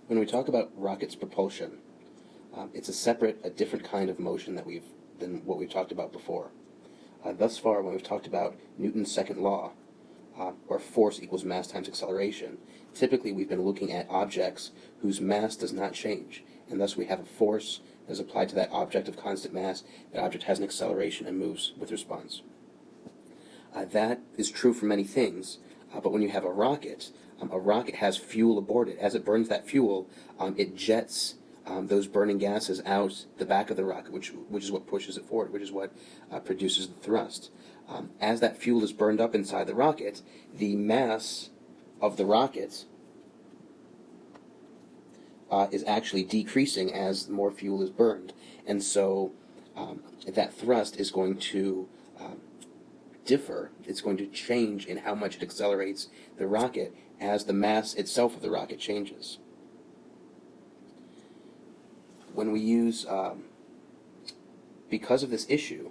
When we talk about rockets' propulsion, it's a different kind of motion than what we've talked about before. Thus far, when we've talked about Newton's second law, or force equals mass times acceleration, typically we've been looking at objects whose mass does not change, and thus we have a force that is applied to that object of constant mass. That object has an acceleration and moves with response. That is true for many things, but when you have a rocket has fuel aboard it. As it burns that fuel, it jets those burning gases out the back of the rocket, which is what pushes it forward, which is what produces the thrust. As that fuel is burned up inside the rocket, the mass of the rocket is actually decreasing as more fuel is burned, and so that thrust is going to differ. It's going to change in how much it accelerates the rocket as the mass itself of the rocket changes. When we use, because of this issue,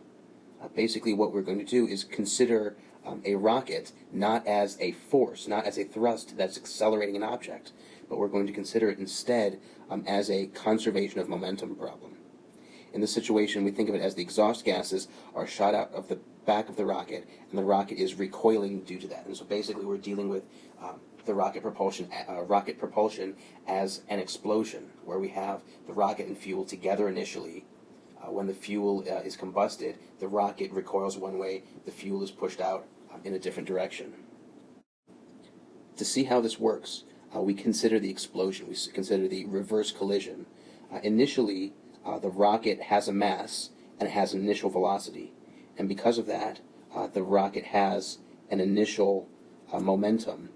basically what we're going to do is consider a rocket not as a force, not as a thrust that's accelerating an object, but we're going to consider it instead as a conservation of momentum problem. In this situation, we think of it as the exhaust gases are shot out of the back of the rocket, and the rocket is recoiling due to that. And so basically we're dealing with the rocket propulsion as an explosion, where we have the rocket and fuel together initially. When the fuel is combusted, the rocket recoils one way, the fuel is pushed out in a different direction. To see how this works, we consider the explosion, we consider the reverse collision. Initially, the rocket has a mass and it has an initial velocity, and because of that, the rocket has an initial momentum,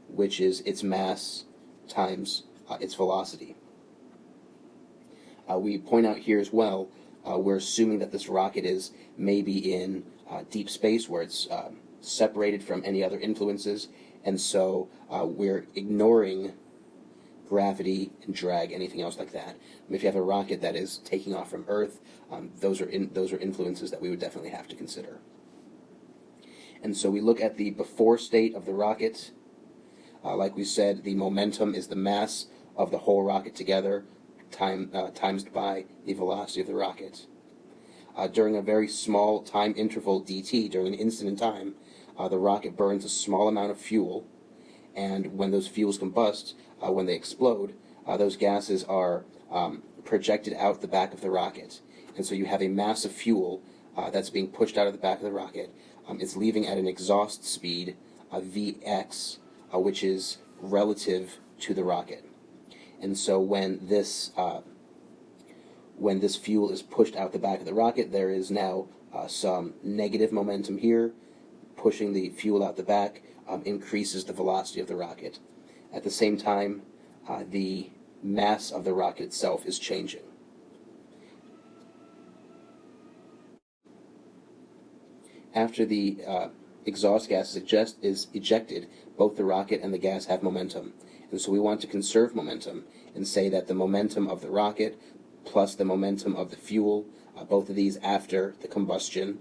which is its mass times its velocity. We point out here as well, we're assuming that this rocket is maybe in deep space where it's separated from any other influences, and so we're ignoring gravity and drag, anything else like that. If you have a rocket that is taking off from Earth, those are influences that we would definitely have to consider. And so we look at the before state of the rocket. Like we said, the momentum is the mass of the whole rocket together, times by the velocity of the rocket. During a very small time interval dt, during an instant in time, the rocket burns a small amount of fuel, and when those fuels combust, when they explode, those gases are projected out the back of the rocket. And so you have a mass of fuel that's being pushed out of the back of the rocket. It's leaving at an exhaust speed, Vx, which is relative to the rocket. And so when this fuel is pushed out the back of the rocket, there is now some negative momentum here. Pushing the fuel out the back increases the velocity of the rocket. At the same time, the mass of the rocket itself is changing. After the exhaust gas is ejected, both the rocket and the gas have momentum. And so we want to conserve momentum and say that the momentum of the rocket plus the momentum of the fuel, both of these after the combustion,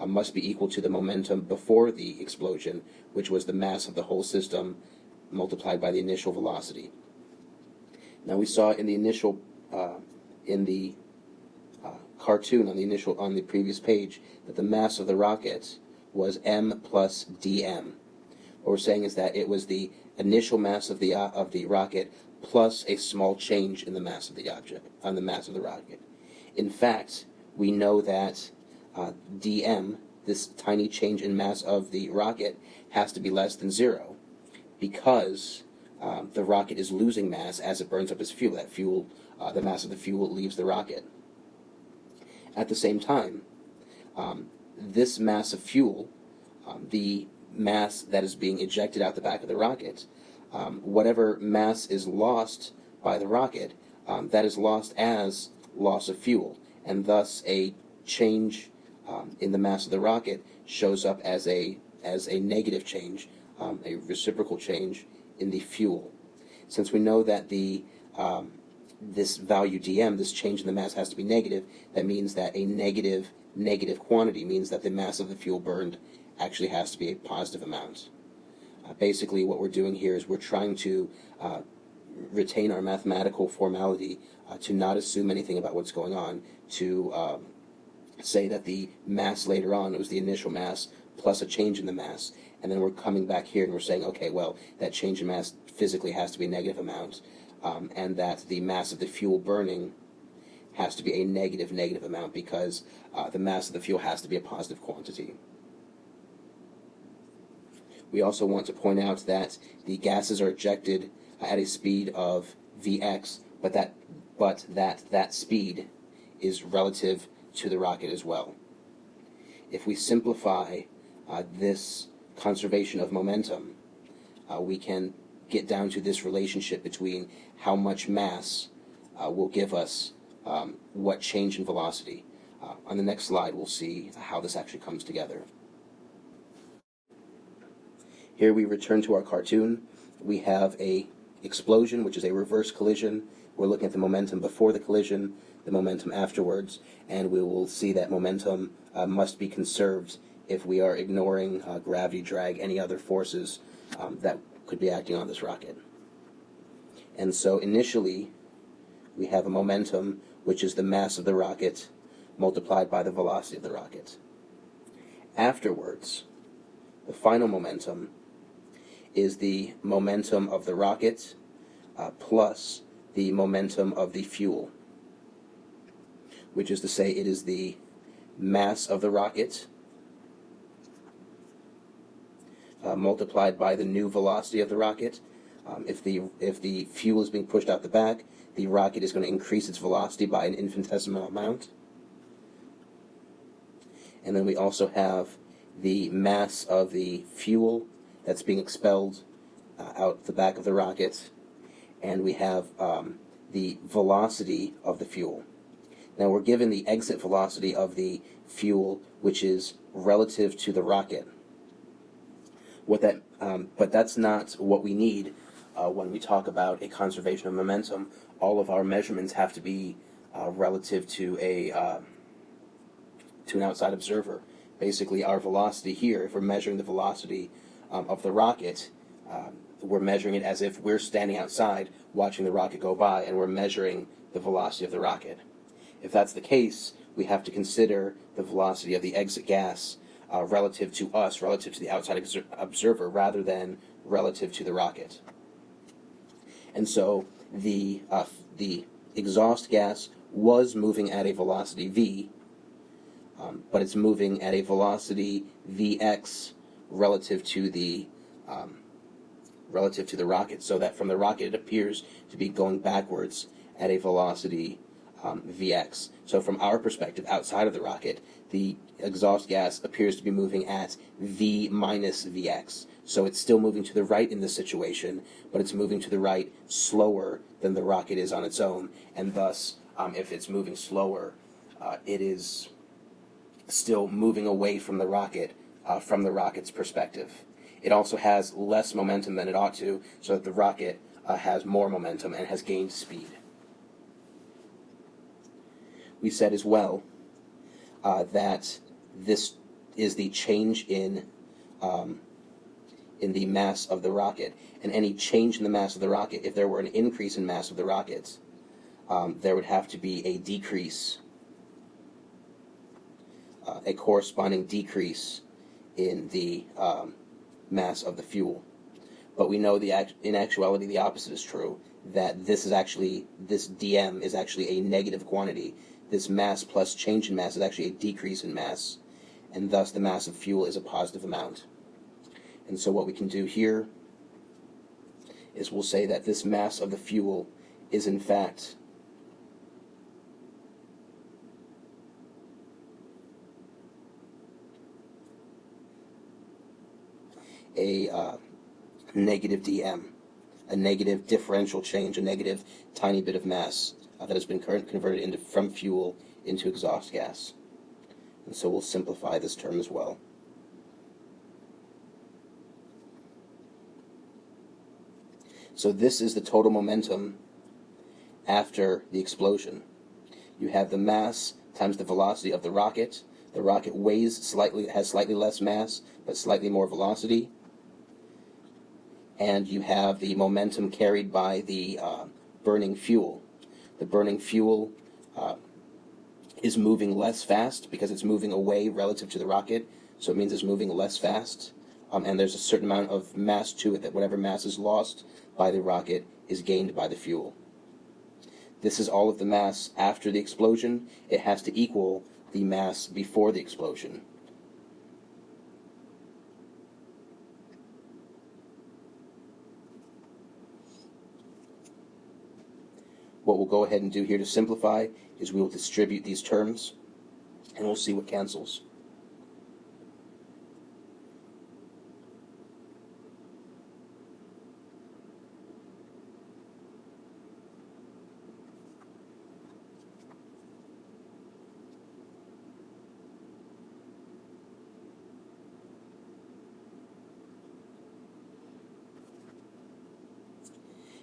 must be equal to the momentum before the explosion, which was the mass of the whole system multiplied by the initial velocity. Now we saw in the initial, cartoon on the previous page, that the mass of the rocket was m plus dm. What we're saying is that it was the initial mass of the rocket plus a small change in the mass of the object, on the mass of the rocket. In fact, we know that dm, this tiny change in mass of the rocket, has to be less than 0, because the rocket is losing mass as it burns up its fuel. That fuel, the mass of the fuel leaves the rocket. At the same time, this mass of fuel, the mass that is being ejected out the back of the rocket, whatever mass is lost by the rocket, that is lost as loss of fuel, and thus a change in the mass of the rocket shows up as a negative change, a reciprocal change in the fuel. Since we know that this value dm, this change in the mass, has to be negative, that means that a negative quantity means that the mass of the fuel burned actually has to be a positive amount. Basically what we're doing here is we're trying to retain our mathematical formality, to not assume anything about what's going on, to say that the mass later on was the initial mass plus a change in the mass, and then we're coming back here and we're saying, okay, well, that change in mass physically has to be a negative amount, and that the mass of the fuel burning has to be a negative amount because the mass of the fuel has to be a positive quantity. We also want to point out that the gases are ejected at a speed of Vx, but that speed is relative to the rocket as well. If we simplify this conservation of momentum, we can get down to this relationship between how much mass will give us what change in velocity. On the next slide, we'll see how this actually comes together. Here we return to our cartoon. We have a explosion, which is a reverse collision. We're looking at the momentum before the collision, the momentum afterwards, and we will see that momentum must be conserved if we are ignoring gravity, drag, any other forces that could be acting on this rocket. And so initially, we have a momentum, which is the mass of the rocket multiplied by the velocity of the rocket. Afterwards, the final momentum is the momentum of the rocket plus the momentum of the fuel, which is to say it is the mass of the rocket multiplied by the new velocity of the rocket. If the fuel is being pushed out the back, the rocket is going to increase its velocity by an infinitesimal amount. And then we also have the mass of the fuel that's being expelled out the back of the rocket, and we have the velocity of the fuel. Now we're given the exit velocity of the fuel, which is relative to the rocket. But that's not what we need when we talk about a conservation of momentum. All of our measurements have to be relative to an outside observer. Basically, our velocity here, if we're measuring the velocity of the rocket, we're measuring it as if we're standing outside watching the rocket go by, and we're measuring the velocity of the rocket. If that's the case, we have to consider the velocity of the exit gas relative to us, relative to the outside observer, rather than relative to the rocket. And so the exhaust gas was moving at a velocity v, but it's moving at a velocity vx relative to the rocket, so that from the rocket it appears to be going backwards at a velocity vx. So from our perspective, outside of the rocket, the exhaust gas appears to be moving at v minus vx. So it's still moving to the right in this situation, but it's moving to the right slower than the rocket is on its own, and thus, if it's moving slower, it is still moving away from the rocket from the rocket's perspective. It also has less momentum than it ought to, so that the rocket has more momentum and has gained speed. We said as well that this is the change in the mass of the rocket, and any change in the mass of the rocket, if there were an increase in mass of the rocket, there would have to be a decrease, a corresponding decrease in the mass of the fuel. But we know in actuality the opposite is true, that this dm is actually a negative quantity. This mass plus change in mass is actually a decrease in mass, and thus the mass of fuel is a positive amount. And so what we can do here is we'll say that this mass of the fuel is in fact a negative dm, a negative differential change, a negative tiny bit of mass that has been converted from fuel into exhaust gas. And so we'll simplify this term as well. So this is the total momentum after the explosion. You have the mass times the velocity of the rocket. The rocket has slightly less mass, but slightly more velocity. and you have the momentum carried by the burning fuel. The burning fuel is moving less fast because it's moving away relative to the rocket, so it means it's moving less fast, and there's a certain amount of mass to it, that whatever mass is lost by the rocket is gained by the fuel. This is all of the mass after the explosion. It has to equal the mass before the explosion. What we'll go ahead and do here to simplify is we will distribute these terms, and we'll see what cancels.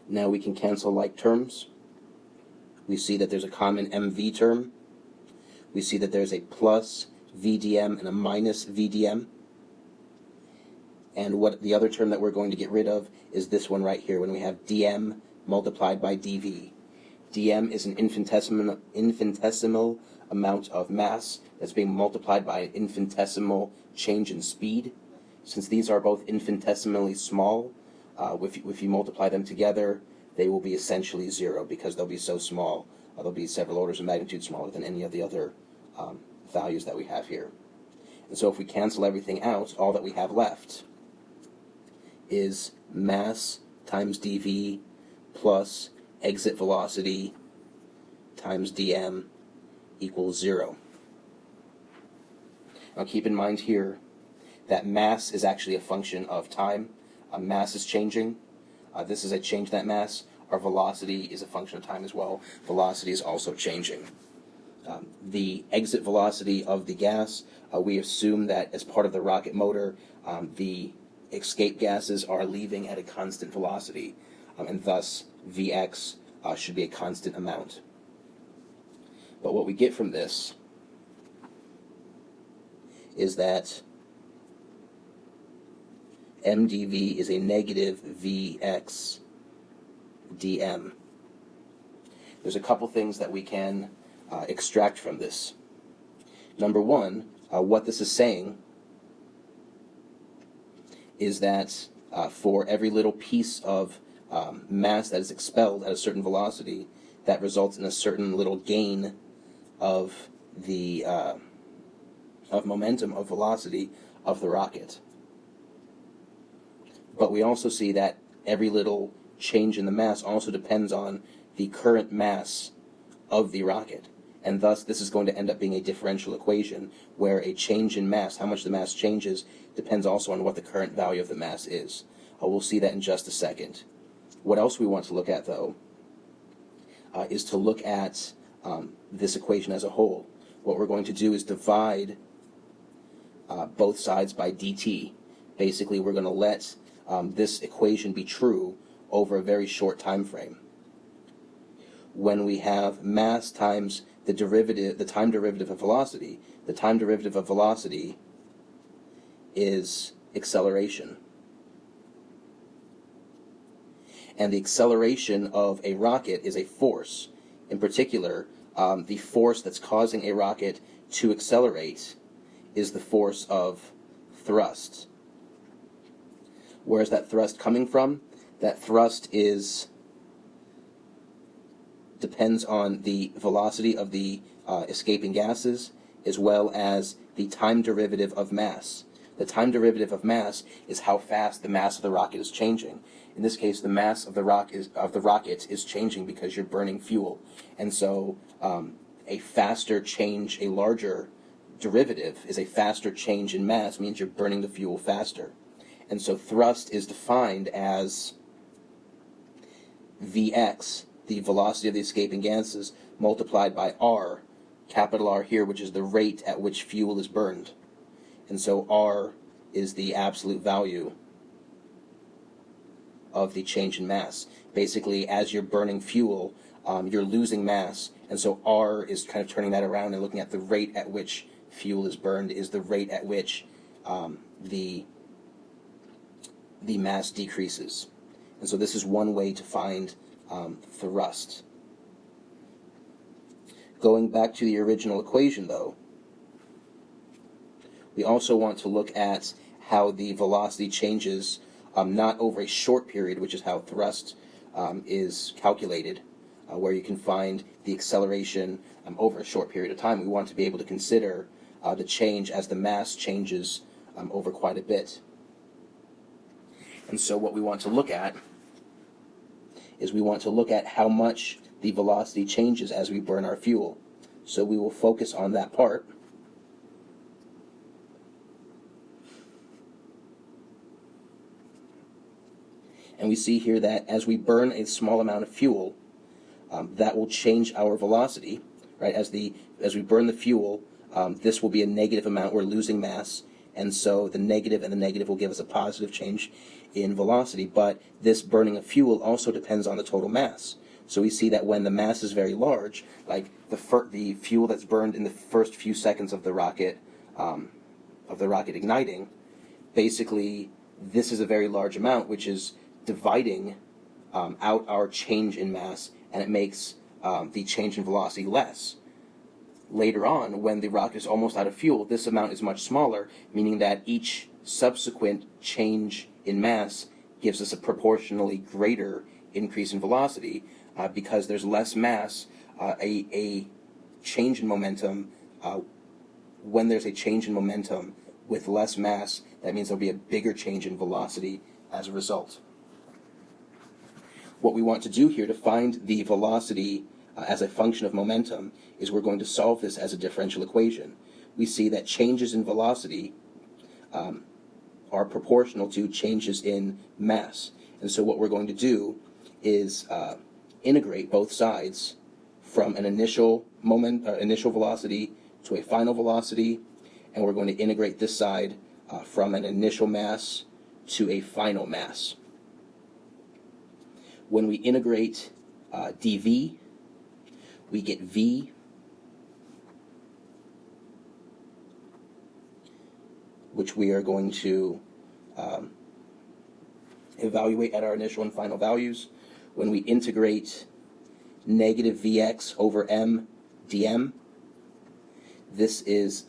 Now we can cancel like terms. We see that there's a common MV term. We see that there's a plus VDM and a minus VDM. And what the other term that we're going to get rid of is this one right here, when we have dm multiplied by dv. dm is an infinitesimal amount of mass that's being multiplied by an infinitesimal change in speed. Since these are both infinitesimally small, if you multiply them together, they will be essentially zero because they'll be so small. They'll be several orders of magnitude smaller than any of the other values that we have here. And so if we cancel everything out, all that we have left is mass times dv plus exit velocity times dm equals 0. Now keep in mind here that mass is actually a function of time. Mass is changing. This is a change in that mass. Our velocity is a function of time as well. Velocity is also changing. The exit velocity of the gas, we assume that as part of the rocket motor, the escape gases are leaving at a constant velocity, and thus Vx should be a constant amount. But what we get from this is that mdv is a negative Vx dm. There's a couple things that we can extract from this. Number one, what this is saying is that for every little piece of mass that is expelled at a certain velocity, that results in a certain little gain of the of momentum, of velocity of the rocket. But we also see that every little change in the mass also depends on the current mass of the rocket. And thus, this is going to end up being a differential equation where a change in mass, how much the mass changes, depends also on what the current value of the mass is. We'll see that in just a second. What else we want to look at, though, is to look at this equation as a whole. What we're going to do is divide both sides by dt. Basically, we're going to let this equation be true over a very short time frame. When we have mass times the derivative, the time derivative of velocity, the time derivative of velocity is acceleration. And the acceleration of a rocket is a force. In particular, the force that's causing a rocket to accelerate is the force of thrust. Where's that thrust coming from? That thrust depends on the velocity of the escaping gases as well as the time derivative of mass. The time derivative of mass is how fast the mass of the rocket is changing. In this case, the mass of the rocket is changing because you're burning fuel. And so a faster change, a larger derivative is a faster change in mass, means you're burning the fuel faster. And so thrust is defined as Vx, the velocity of the escaping gases, multiplied by R, capital R here, which is the rate at which fuel is burned. And so R is the absolute value of the change in mass. Basically, as you're burning fuel, you're losing mass, and so R is kind of turning that around and looking at the rate at which fuel is burned is the rate at which the mass decreases. And so this is one way to find thrust. Going back to the original equation, though, we also want to look at how the velocity changes not over a short period, which is how thrust is calculated, where you can find the acceleration over a short period of time. We want to be able to consider the change as the mass changes over quite a bit. And so what we want to look at is we want to look at how much the velocity changes as we burn our fuel. So we will focus on that part. And we see here that as we burn a small amount of fuel, that will change our velocity, right? As we burn the fuel, this will be a negative amount. We're losing mass, and so the negative and the negative will give us a positive change in velocity. But this burning of fuel also depends on the total mass. So we see that when the mass is very large, like the fuel that's burned in the first few seconds of the rocket igniting, basically this is a very large amount, which is dividing out our change in mass, and it makes the change in velocity less. Later on, when the rocket is almost out of fuel, this amount is much smaller, meaning that each subsequent change in mass gives us a proportionally greater increase in velocity because there's less mass. A change in momentum, when there's a change in momentum with less mass, that means there'll be a bigger change in velocity as a result. What we want to do here to find the velocity as a function of momentum is we're going to solve this as a differential equation. We see that changes in velocity are proportional to changes in mass. And so what we're going to do is integrate both sides from an initial velocity to a final velocity, and we're going to integrate this side from an initial mass to a final mass. When we integrate dv, we get v which we are going to evaluate at our initial and final values. When we integrate negative Vx over m dm, this is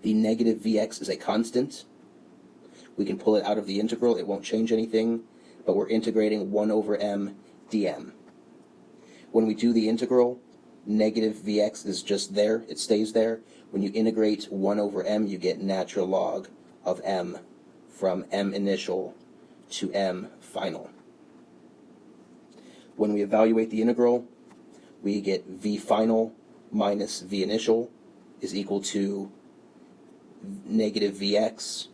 the negative Vx is a constant. We can pull it out of the integral, it won't change anything, but we're integrating 1 over m dm. When we do the integral, negative Vx is just there, it stays there. When you integrate 1 over m, you get natural log of m from m initial to m final. When we evaluate the integral, we get v final minus v initial is equal to negative Vx,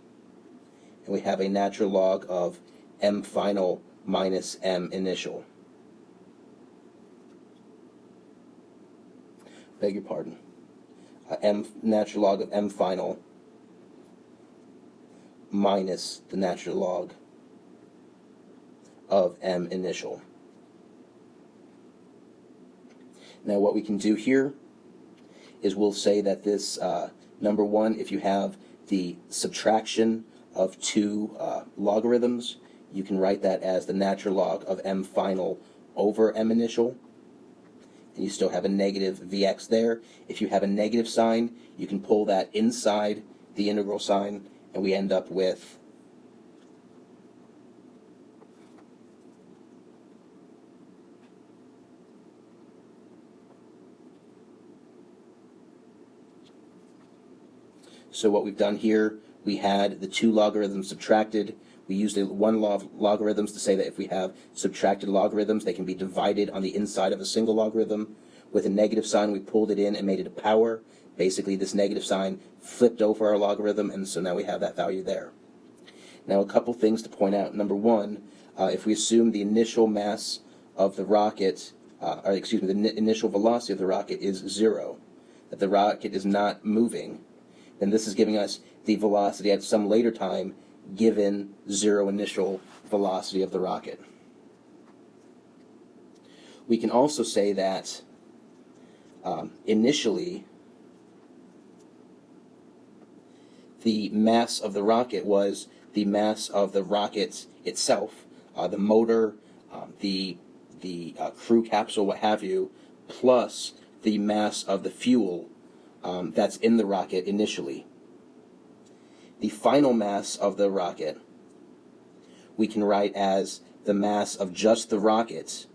and we have a natural log of m final minus m initial. Beg your pardon. Natural log of m final minus the natural log of m initial. Now what we can do here is we'll say that this, number one, if you have the subtraction of two logarithms, you can write that as the natural log of m final over m initial, and you still have a negative Vx there. If you have a negative sign, you can pull that inside the integral sign, and we end up with so what we've done here, we had the two logarithms subtracted. We used the one law of logarithms to say that if we have subtracted logarithms, they can be divided on the inside of a single logarithm. With a negative sign, we pulled it in and made it a power. Basically, this negative sign flipped over our logarithm, and so now we have that value there. Now, a couple things to point out. Number one, if we assume the initial mass of the rocket, the initial velocity of the rocket is 0, that the rocket is not moving, then this is giving us the velocity at some later time given 0 initial velocity of the rocket. We can also say that initially the mass of the rocket was the mass of the rocket itself, the motor, the crew capsule, what have you, plus the mass of the fuel that's in the rocket initially. The final mass of the rocket we can write as the mass of just the rocket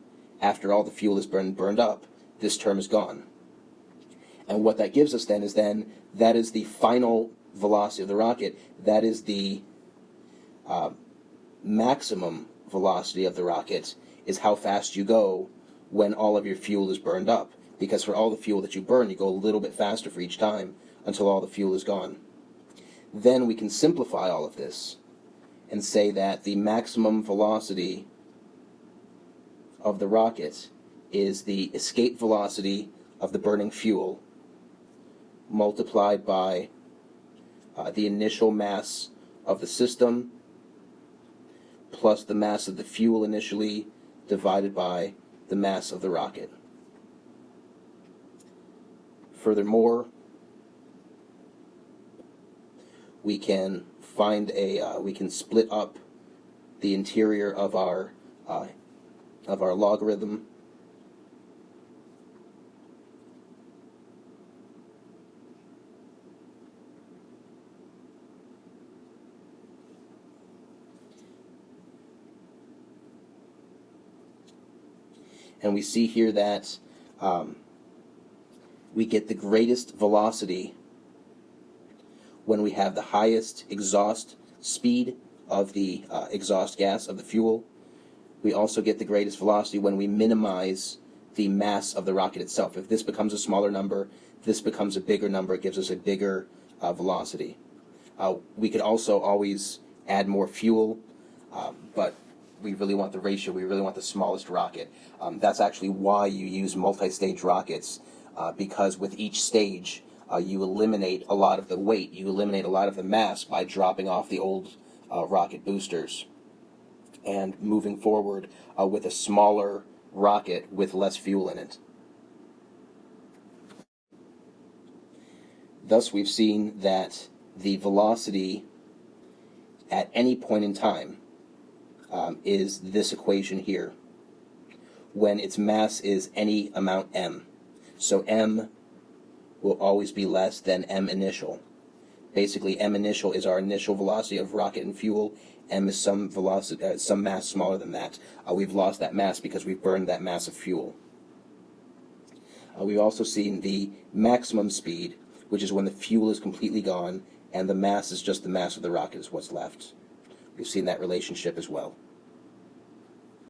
after all the fuel is burned up. This term is gone. And what that gives us then is that is the final velocity of the rocket. That is the maximum velocity of the rocket, is how fast you go when all of your fuel is burned up. Because for all the fuel that you burn, you go a little bit faster for each time until all the fuel is gone. Then we can simplify all of this and say that the maximum velocity of the rocket is the escape velocity of the burning fuel multiplied by the initial mass of the system plus the mass of the fuel initially divided by the mass of the rocket. Furthermore, we can we can split up the interior of our logarithm and we see here that we get the greatest velocity when we have the highest exhaust speed of the exhaust gas of the fuel. We also get the greatest velocity when we minimize the mass of the rocket itself. If this becomes a smaller number, this becomes a bigger number. It gives us a bigger velocity. We could also always add more fuel, but we really want the ratio. We really want the smallest rocket. That's actually why you use multi-stage rockets, because with each stage, you eliminate a lot of the weight, you eliminate a lot of the mass by dropping off the old rocket boosters and moving forward with a smaller rocket with less fuel in it. Thus, we've seen that the velocity at any point in time is this equation here, when its mass is any amount m. So m will always be less than m initial. Basically, m initial is our initial velocity of rocket and fuel. M is some velocity, some mass smaller than that. We've lost that mass because we've burned that mass of fuel. We've also seen the maximum speed, which is when the fuel is completely gone, and the mass is just the mass of the rocket is what's left. We've seen that relationship as well.